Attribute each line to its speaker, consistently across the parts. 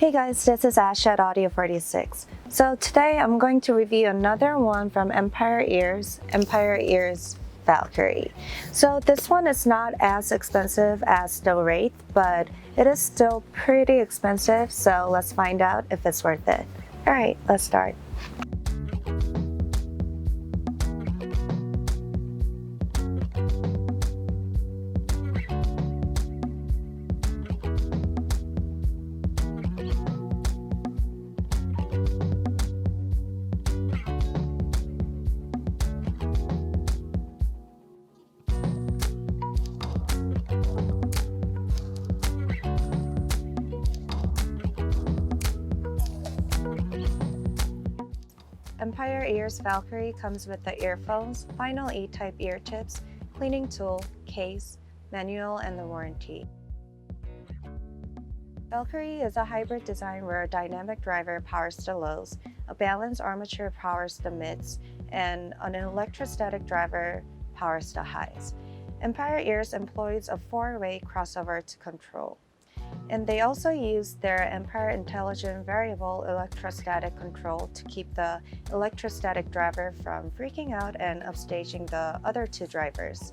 Speaker 1: Hey guys, this is Ash at Audio 46. So today I'm going to review another one from Empire Ears Valkyrie. So this one is not as expensive as the Wraith, but it is still pretty expensive, so let's find out if it's worth it. Alright, let's start. Empire Ears Valkyrie comes with the earphones, final E-type ear tips, cleaning tool, case, manual, and the warranty. Valkyrie is a hybrid design where a dynamic driver powers the lows, a balanced armature powers the mids, and an electrostatic driver powers the highs. Empire Ears employs a four-way crossover to control. And they also use their Empire Intelligent Variable Electrostatic Control to keep the electrostatic driver from freaking out and upstaging the other two drivers.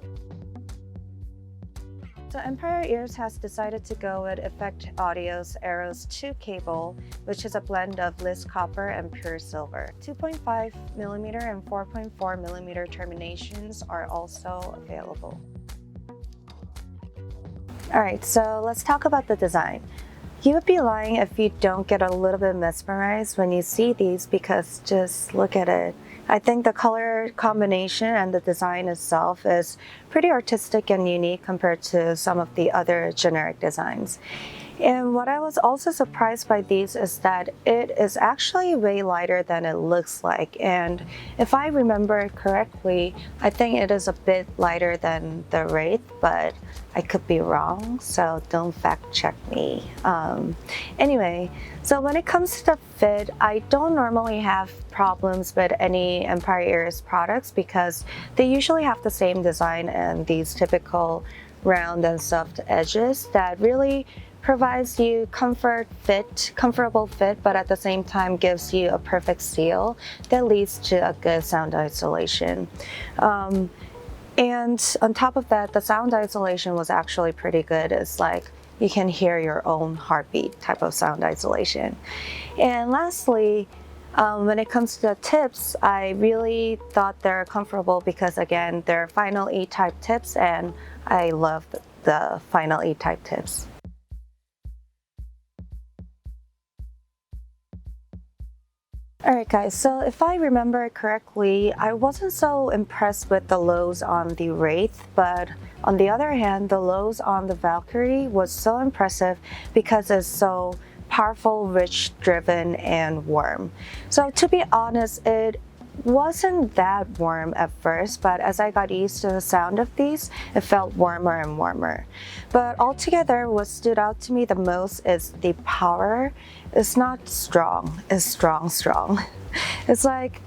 Speaker 1: So Empire Ears has decided to go with Effect Audio's Aeros 2 cable, which is a blend of Liz copper and pure silver. 2.5mm and 4.4mm terminations are also available. Alright, so let's talk about the design. You would be lying if you don't get a little bit mesmerized when you see these, because just look at it. I think the color combination and the design itself is pretty artistic and unique compared to some of the other generic designs. And what I was also surprised by these is that it is actually way lighter than it looks like. And if I remember correctly, I think it is a bit lighter than the Wraith, but I could be wrong, so don't fact check me. Anyway, so when it comes to the fit, I don't normally have problems with any Empire Ears products because they usually have the same design and these typical round and soft edges that really provides you comfortable fit, but at the same time gives you a perfect seal that leads to a good sound isolation. And on top of that, the sound isolation was actually pretty good. It's like you can hear your own heartbeat type of sound isolation. And lastly, when it comes to the tips, I really thought they're comfortable because again, they're final E-type tips and I love the final E-type tips. Alright guys, so if I remember correctly, I wasn't so impressed with the lows on the Wraith, but on the other hand, the lows on the Valkyrie was so impressive because it's so powerful, rich, driven, and warm. So to be honest, it wasn't that warm at first, but as I got used to the sound of these, it felt warmer and warmer. But altogether, what stood out to me the most is the power. It's not strong, it's strong. It's like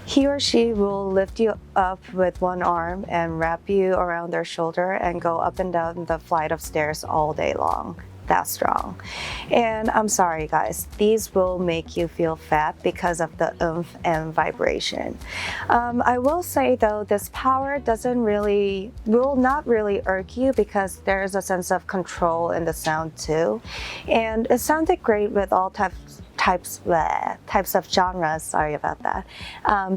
Speaker 1: he or she will lift you up with one arm and wrap you around their shoulder and go up and down the flight of stairs all day long. That strong. And I'm sorry guys, these will make you feel fat because of the oomph and vibration. I will say though, this power will not really irk you because there is a sense of control in the sound too. And it sounded great with all types of genres, sorry about that,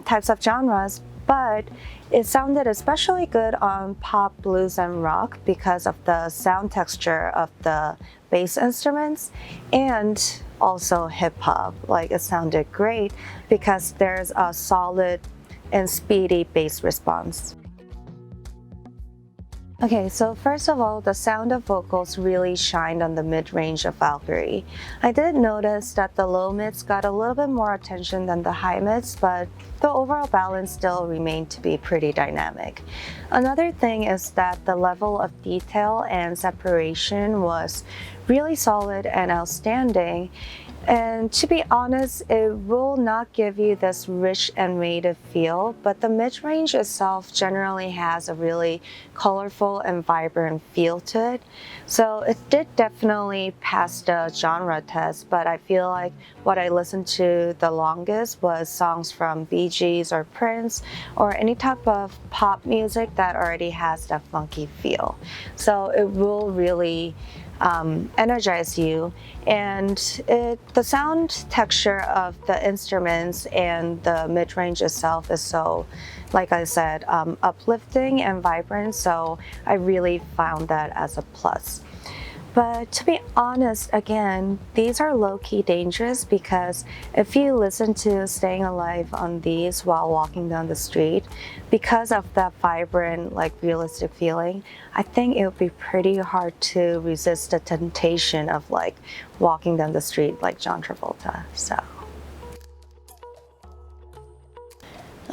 Speaker 1: types of genres, but it sounded especially good on pop, blues, and rock because of the sound texture of the bass instruments, and also hip-hop. Like it sounded great because there's a solid and speedy bass response. Okay, so first of all, the sound of vocals really shined on the mid-range of Valkyrie. I did notice that the low mids got a little bit more attention than the high mids, but the overall balance still remained to be pretty dynamic. Another thing is that the level of detail and separation was really solid and outstanding, And to be honest, it will not give you this rich and native feel, but the mid-range itself generally has a really colorful and vibrant feel to it. So it did definitely pass the genre test, but I feel like what I listened to the longest was songs from Bee Gees or Prince or any type of pop music that already has that funky feel. So it will really energize you, and the sound texture of the instruments and the mid-range itself is so, like I said, uplifting and vibrant, so I really found that as a plus. But to be honest, again, these are low-key dangerous because if you listen to Staying Alive on these while walking down the street, because of that vibrant, like realistic feeling, I think it would be pretty hard to resist the temptation of like walking down the street like John Travolta. So.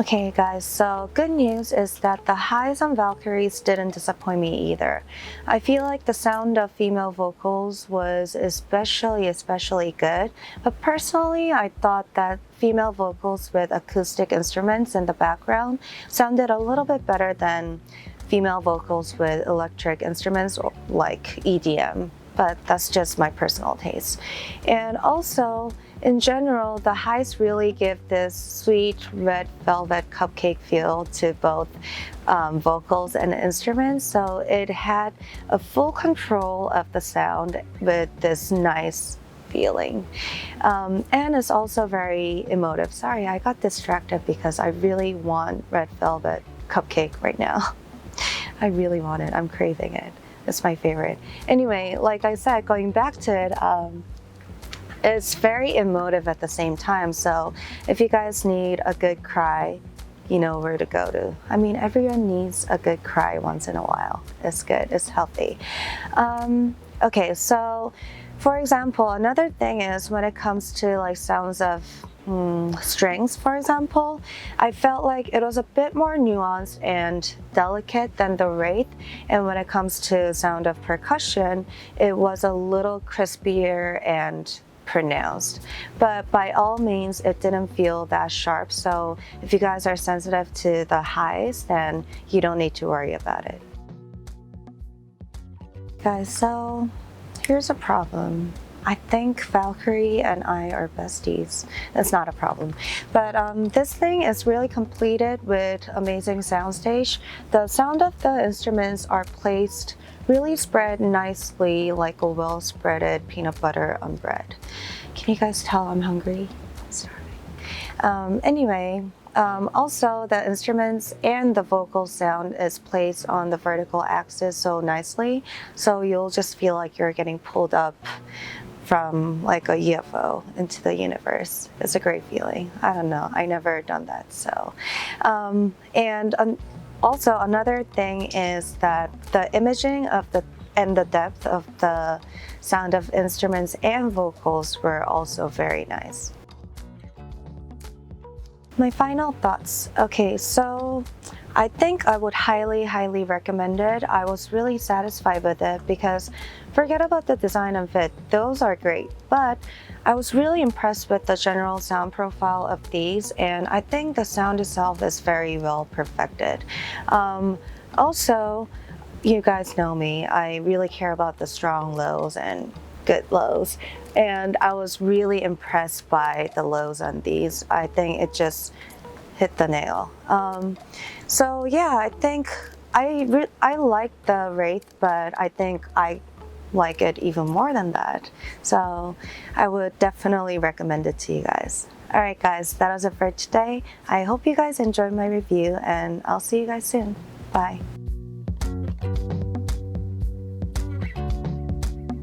Speaker 1: Okay guys, so good news is that the highs on Valkyries didn't disappoint me either. I feel like the sound of female vocals was especially good, but personally I thought that female vocals with acoustic instruments in the background sounded a little bit better than female vocals with electric instruments like EDM, but that's just my personal taste. And also, in general, the highs really give this sweet red velvet cupcake feel to both vocals and instruments, so it had a full control of the sound with this nice feeling. And it's also very emotive. Sorry, I got distracted because I really want red velvet cupcake right now. I really want it. I'm craving it. It's my favorite. Anyway, like I said, going back to it, it's very emotive at the same time. So if you guys need a good cry, you know where to go to. I mean, everyone needs a good cry once in a while. It's good. It's healthy. Okay, so for example, another thing is when it comes to like sounds of strings, for example, I felt like it was a bit more nuanced and delicate than the Wraith, and when it comes to sound of percussion, it was a little crispier and pronounced, but by all means it didn't feel that sharp. So if you guys are sensitive to the highs, then you don't need to worry about it. Guys, so here's a problem. I think Valkyrie and I are besties. That's not a problem. But this thing is really completed with amazing soundstage. The sound of the instruments are placed really spread nicely like a well-spreaded peanut butter on bread. Can you guys tell I'm hungry? I'm starving. Anyway, also the instruments and the vocal sound is placed on the vertical axis so nicely, so you'll just feel like you're getting pulled up from like a UFO into the universe. It's a great feeling. I don't know, I never done that. So also another thing is that the imaging of the depth of the sound of instruments and vocals were also very nice. My final thoughts. Okay, so I think I would highly recommend it. I was really satisfied with it because forget about the design and fit, those are great, but I was really impressed with the general sound profile of these, and I think the sound itself is very well perfected. Also, you guys know me, I really care about the strong lows and good lows, and I was really impressed by the lows on these. I think it just hit the nail. So yeah, I think I like the Wraith, but I think I like it even more than that. So I would definitely recommend it to you guys. Alright guys, that was it for today. I hope you guys enjoyed my review, and I'll see you guys soon. Bye.